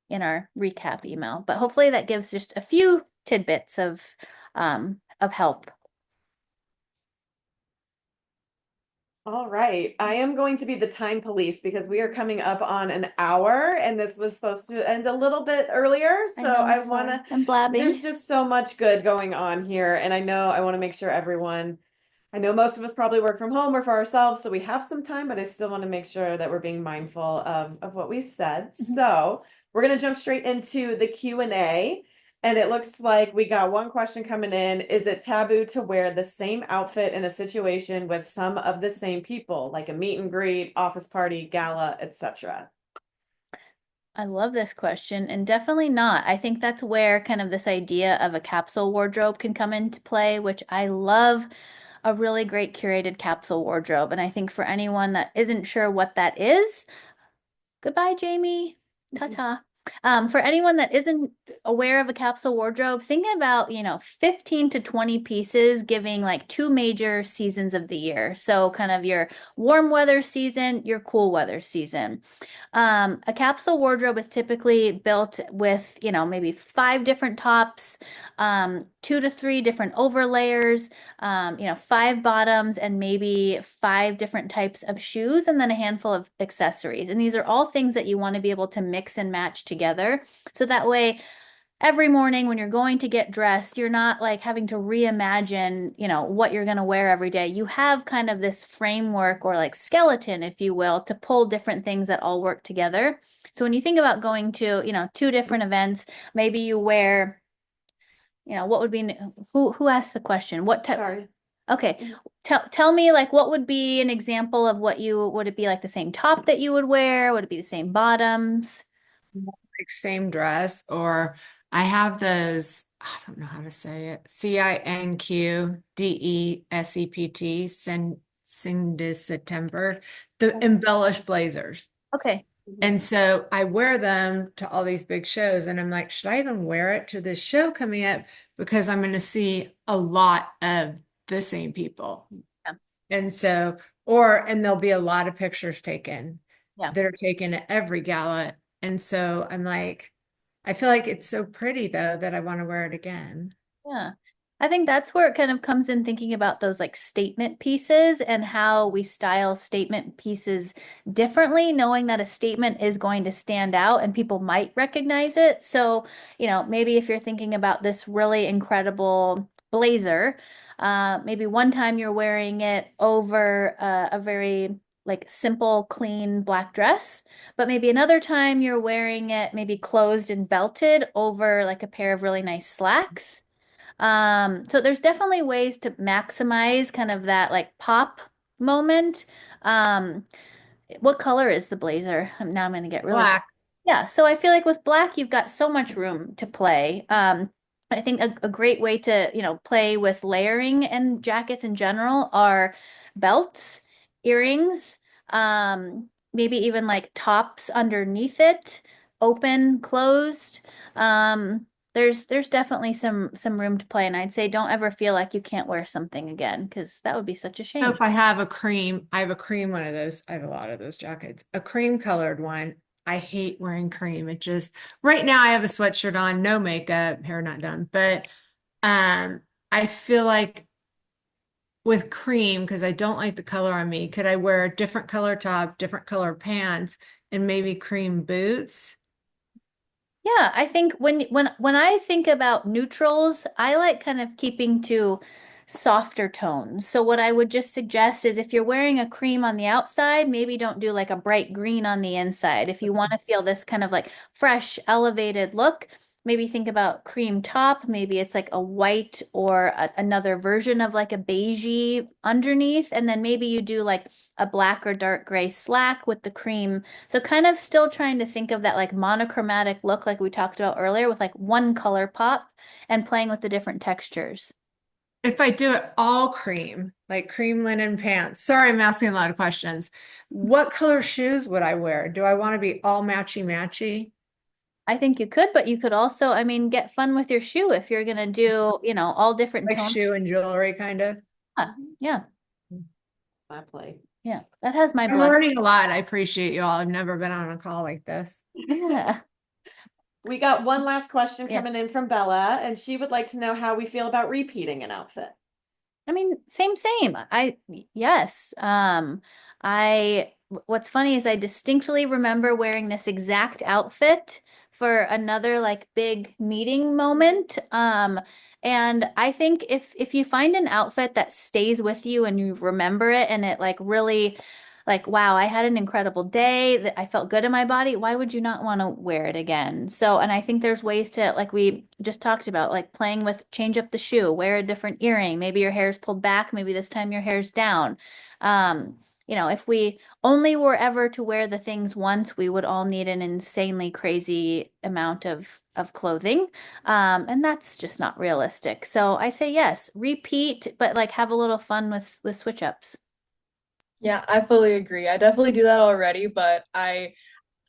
in our recap email. But hopefully that gives just a few tidbits of help. All right. I am going to be the time police because we are coming up on an hour and this was supposed to end a little bit earlier. So I want to, I'm blabbing. there's just so much good going on here. And I know I want to make sure everyone I know most of us probably work from home or for ourselves, so we have some time, but I still want to make sure that we're being mindful of what we said. So we're going to jump straight into the Q&A. And it looks like we got one question coming in. Is it taboo to wear the same outfit in a situation with some of the same people, like a meet and greet, office party, gala, etc.? I love this question, and definitely not. I think that's where kind of this idea of a capsule wardrobe can come into play, which I love a really great curated capsule wardrobe. And I think for anyone that isn't sure what that is, goodbye, Jamie. Ta-ta. For anyone that isn't aware of a capsule wardrobe, think about, 15 to 20 pieces giving like two major seasons of the year. So kind of your warm weather season, your cool weather season. A capsule wardrobe is typically built with, maybe five different tops, two to three different overlayers, five bottoms, and maybe five different types of shoes, and then a handful of accessories. And these are all things that you want to be able to mix and match together. So that way, every morning when you're going to get dressed, you're not like having to reimagine, what you're going to wear every day. You have kind of this framework or like skeleton, if you will, to pull different things that all work together. So when you think about going to, two different events, maybe you wear, what would be, who asked the question? What type? Sorry. Okay. Tell me like what would be an example of would it be like the same top that you would wear? Would it be the same bottoms? Like same dress, or I have those, I don't know how to say it, CINQDESEPT, Cindy September, the embellished blazers. Okay. And so I wear them to all these big shows, and I'm like, should I even wear it to this show coming up? Because I'm going to see a lot of the same people. Yeah. And so, and there'll be a lot of pictures taken Yeah. that are taken at every gala. And so I'm like, I feel like it's so pretty though that I want to wear it again. Yeah. I think that's where it kind of comes in thinking about those like statement pieces and how we style statement pieces differently, knowing that a statement is going to stand out and people might recognize it. So, maybe if you're thinking about this really incredible blazer, maybe one time you're wearing it over a very like simple, clean black dress, but maybe another time you're wearing it maybe closed and belted over like a pair of really nice slacks. So there's definitely ways to maximize kind of that like pop moment. Um, what color is the blazer? Now I'm going to get really, Black. yeah. So I feel like with black, you've got so much room to play. I think a great way to, play with layering and jackets in general are belts, earrings, maybe even like tops underneath it, open, closed. There's definitely some room to play, and I'd say don't ever feel like you can't wear something again because that would be such a So shame. if I have a cream one of those. I have a lot of those jackets. A cream colored one. I hate wearing cream. It just right now I have a sweatshirt on, no makeup, hair not done. But um I feel like with cream, because I don't like the color on me, could I wear a different color top, different color pants, and maybe cream boots? Yeah, I think when I think about neutrals, I like kind of keeping to softer tones. So what I would just suggest is if you're wearing a cream on the outside, maybe don't do like a bright green on the inside. If you want to feel this kind of like fresh, elevated look, maybe think about cream top. Maybe it's like a white or another version of like a beigey underneath, and then maybe you do like a black or dark gray slack with the cream, so kind of still trying to think of that like monochromatic look like we talked about earlier with like one color pop and playing with the different textures. If I do it all cream, like cream linen pants, sorry, I'm asking a lot of questions. What color shoes would I wear? Do I want to be all matchy matchy? I think you could, but you could also, I mean, get fun with your shoe if you're gonna do, all different Like tones. shoe and jewelry, kind of. Yeah, yeah, I play. yeah. That has my I'm blood. learning a lot. I appreciate you all. I've never been on a call like this. Yeah. We got one last question Yeah. coming in from Bella, and she would like to know how we feel about repeating an outfit. I mean, same. Yes. I what's funny is I distinctly remember wearing this exact outfit for another like big meeting moment. And I think if you find an outfit that stays with you and you remember it and it like really like, wow, I had an incredible day, that I felt good in my body, why would you not want to wear it again? So, and I think there's ways to, like we just talked about, like playing with change up the shoe, wear a different earring. Maybe your hair's pulled back, maybe this time your hair's down. If we only were ever to wear the things once, we would all need an insanely crazy amount of clothing. And that's just not realistic. So I say yes, repeat, but like have a little fun with switch ups. Yeah, I fully agree. I definitely do that already, but I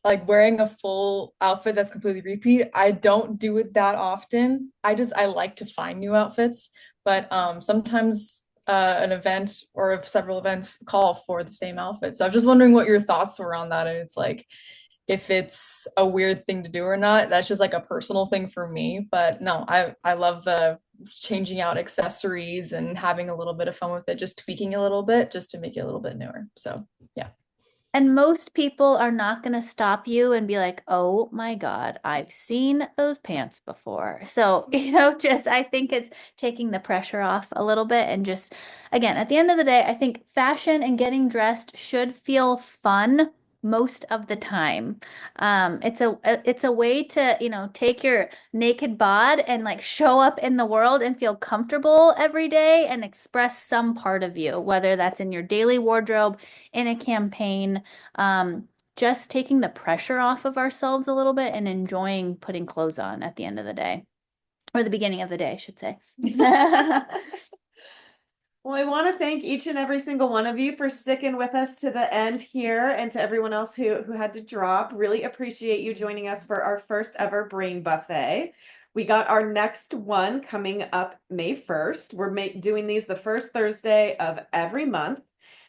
like wearing a full outfit that's completely repeat. I don't do it that often. I like to find new outfits, but sometimes an event or several events call for the same outfit. So I was just wondering what your thoughts were on that. And it's like if it's a weird thing to do or not. That's just like a personal thing for me. But no, I love the changing out accessories and having a little bit of fun with it, just tweaking a little bit just to make it a little bit newer. So yeah. And most people are not going to stop you and be like, oh my God, I've seen those pants before. So, just I think it's taking the pressure off a little bit and just, again, at the end of the day, I think fashion and getting dressed should feel fun most of the time. It's a way to, take your naked bod and like show up in the world and feel comfortable every day and express some part of you, whether that's in your daily wardrobe, in a campaign, just taking the pressure off of ourselves a little bit and enjoying putting clothes on at the end of the day, or the beginning of the day, I should say. Well, I want to thank each and every single one of you for sticking with us to the end here, and to everyone else who had to drop. Really appreciate you joining us for our first ever brain buffet. We got our next one coming up May 1st. We're doing these the first Thursday of every month.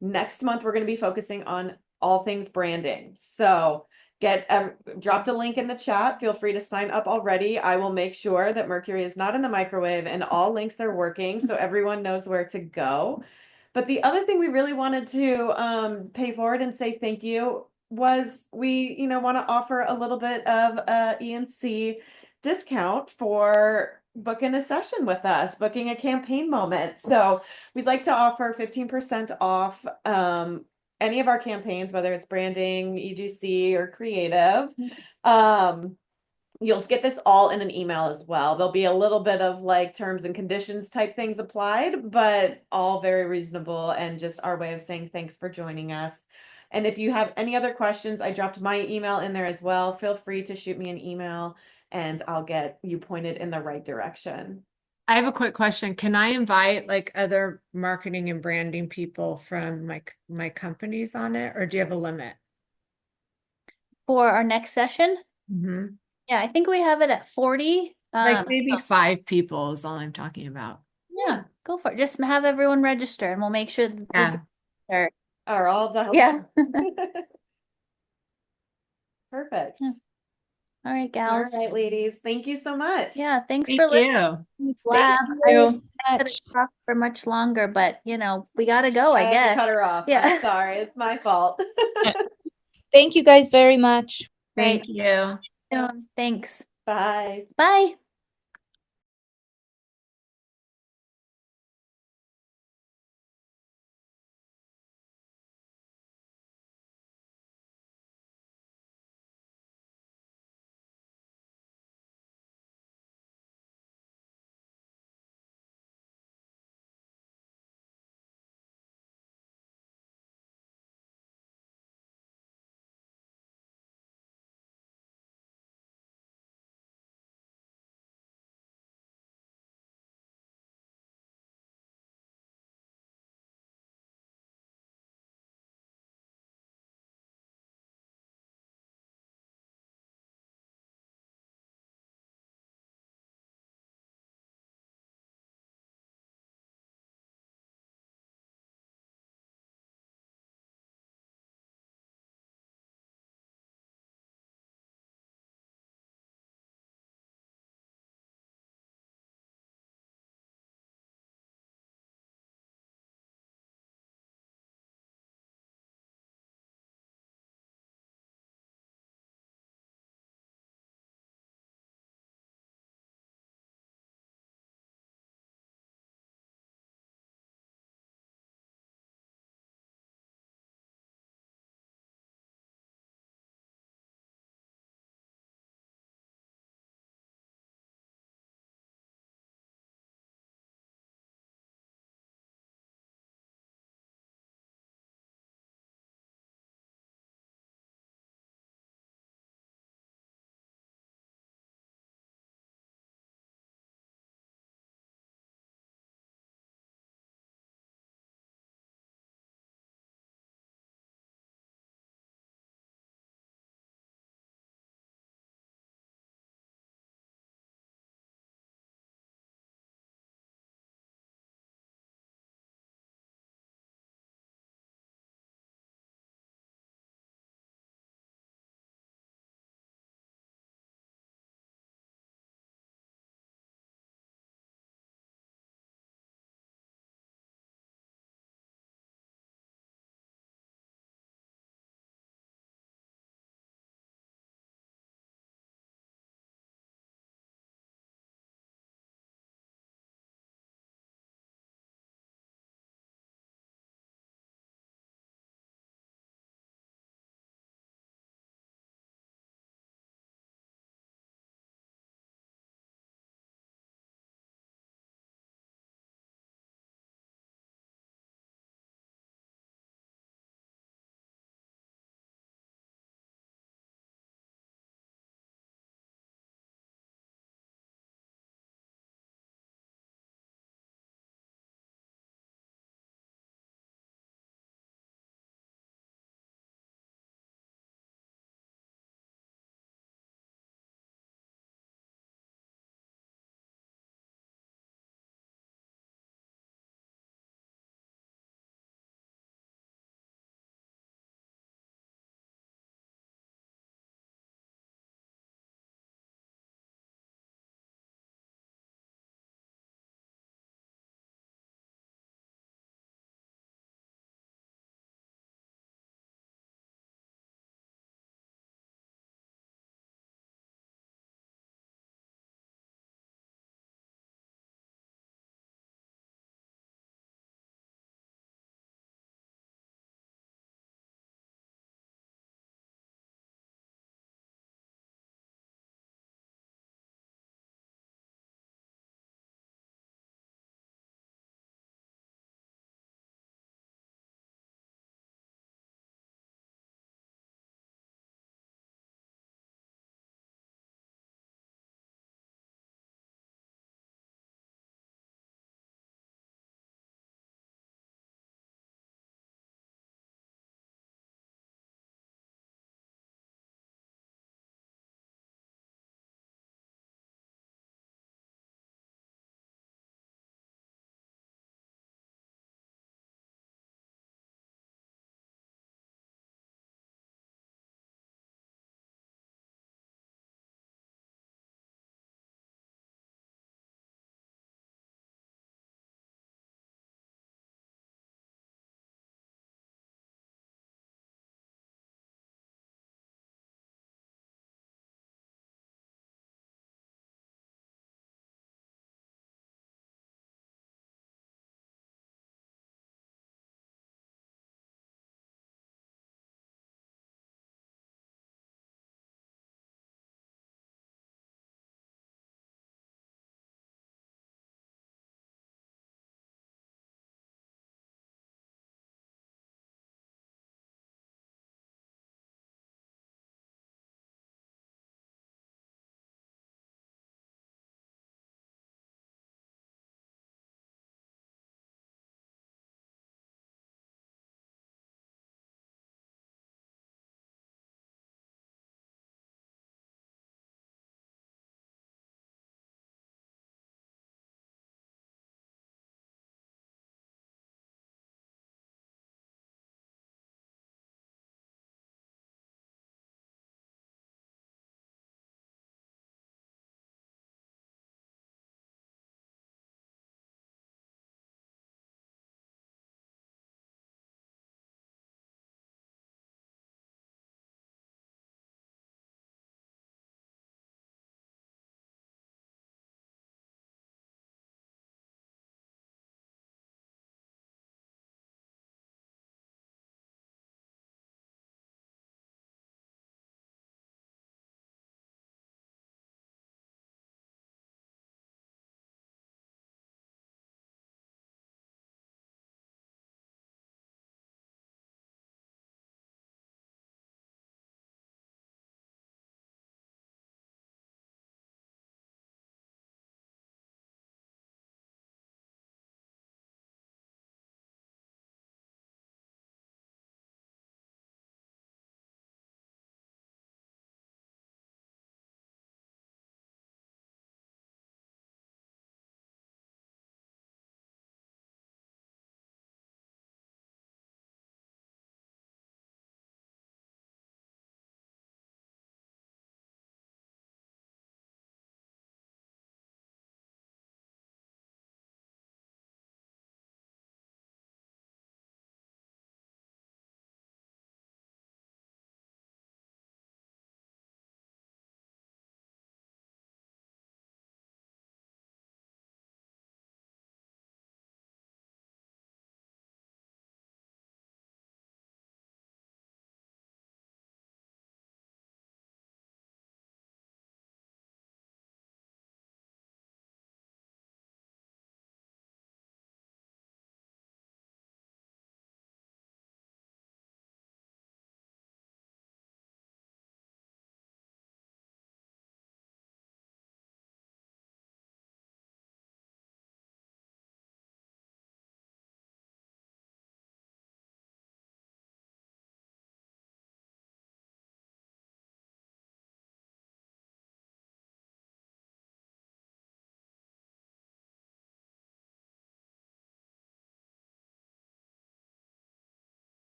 Next month, we're going to be focusing on all things branding. So dropped a link in the chat. Feel free to sign up already. I will make sure that Mercury is not in the microwave and all links are working so everyone knows where to go. But the other thing we really wanted to pay forward and say thank you was we, want to offer a little bit of a ENC discount for booking a session with us, booking a campaign moment. So we'd like to offer 15% off any of our campaigns, whether it's branding, EGC, or creative. You'll get this all in an email as well. There'll be a little bit of like terms and conditions type things applied, but all very reasonable and just our way of saying thanks for joining us. And if you have any other questions, I dropped my email in there as well. Feel free to shoot me an email and I'll get you pointed in the right direction. I have a quick question. Can I invite like other marketing and branding people from my companies on it, or do you have a limit? For our next session, Mm-hmm. yeah, I think we have it at 40. Like maybe 5 people is all I'm talking about. Yeah, go for it. Just have everyone register and we'll make sure that Yeah. Are all done. Yeah. Perfect. Yeah. All right, gals. All right, ladies. Thank you so much. Yeah, thanks Thank for listening. you. Lab. you. Could talk for much longer, but we gotta go, I had to guess. cut her off. Yeah. I'm sorry. It's my fault. Thank you guys very much. Thank you. Thanks. Bye. Bye.